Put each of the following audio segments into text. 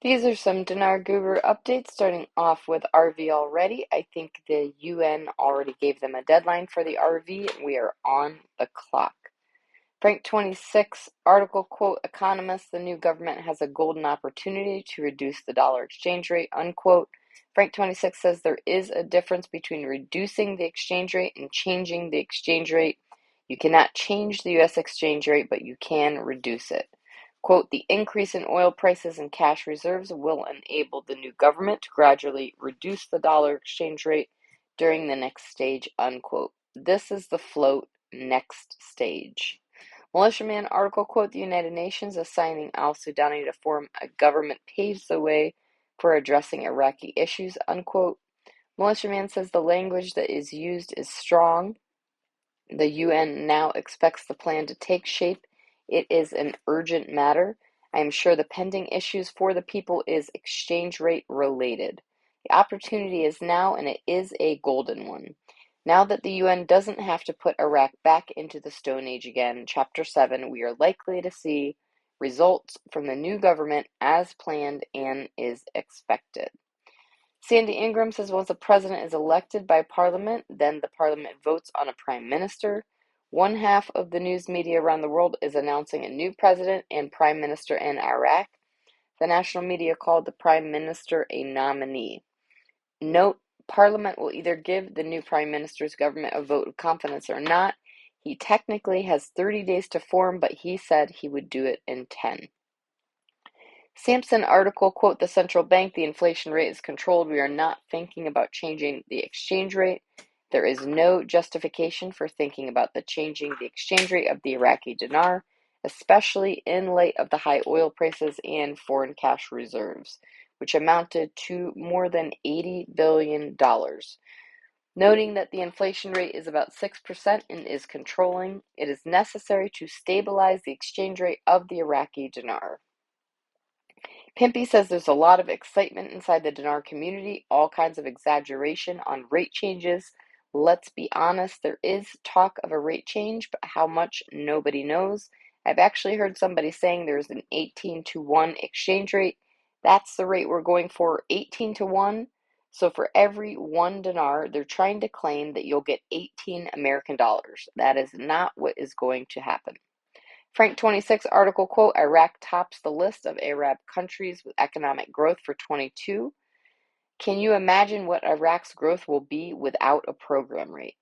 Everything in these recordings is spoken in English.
These are some Dinar Guru updates, starting off with RV already. I think the UN already gave them a deadline for the RV, and we are on the clock. Frank 26 article, quote, economists, the new government has a golden opportunity to reduce the dollar exchange rate, unquote. Frank 26 says there is a difference between reducing the exchange rate and changing the exchange rate. You cannot change the U.S. exchange rate, but you can reduce it. Quote, the increase in oil prices and cash reserves will enable the new government to gradually reduce the dollar exchange rate during the next stage, unquote. This is the float next stage. Militiaman article, quote, the United Nations assigning al-Sudani to form a government paves the way for addressing Iraqi issues, unquote. Militiaman says the language that is used is strong. The UN now expects the plan to take shape. It is an urgent matter. I am sure the pending issues for the people is exchange rate related. The opportunity is now, and it is a golden one. Now that the UN doesn't have to put Iraq back into the Stone Age again, Chapter 7, we are likely to see results from the new government as planned and is expected. Sandy Ingram says once a president is elected by Parliament, then the Parliament votes on a prime minister. One half of the news media around the world is announcing a new president and prime minister in Iraq. The national media called the prime minister a nominee. Note, Parliament will either give the new prime minister's government a vote of confidence or not. He technically has 30 days to form, but he said he would do it in 10. Sampson article, quote, the central bank, the inflation rate is controlled. We are not thinking about changing the exchange rate. There is no justification for thinking about changing the exchange rate of the Iraqi dinar, especially in light of the high oil prices and foreign cash reserves, which amounted to more than $80 billion. Noting that the inflation rate is about 6% and is controlling, it is necessary to stabilize the exchange rate of the Iraqi dinar. Pimpy says there's a lot of excitement inside the dinar community, all kinds of exaggeration on rate changes. Let's be honest, there is talk of a rate change, but how much, nobody knows. I've actually heard somebody saying there's an 18-to-1 exchange rate. That's the rate we're going for, 18-to-1. So for every 1 dinar, they're trying to claim that you'll get 18 American dollars. That is not what is going to happen. Frank 26 article, quote, Iraq tops the list of Arab countries with economic growth for 22. Can you imagine what Iraq's growth will be without a program rate?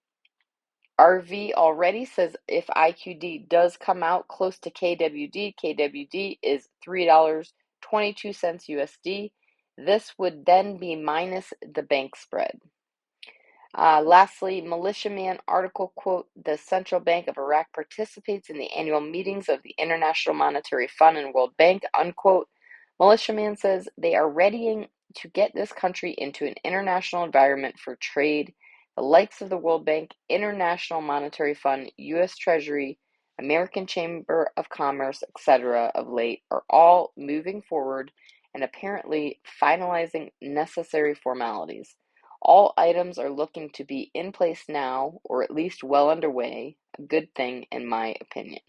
RV already says if IQD does come out close to KWD is $3.22 USD. This would then be minus the bank spread. Lastly, Militiaman article, quote, the Central Bank of Iraq participates in the annual meetings of the International Monetary Fund and World Bank, unquote. Militiaman says they are readying to get this country into an international environment for trade. The likes of the World Bank, International Monetary Fund, U.S. Treasury, American Chamber of Commerce, etc. of late are all moving forward and apparently finalizing necessary formalities. All items are looking to be in place now, or at least well underway, a good thing in my opinion.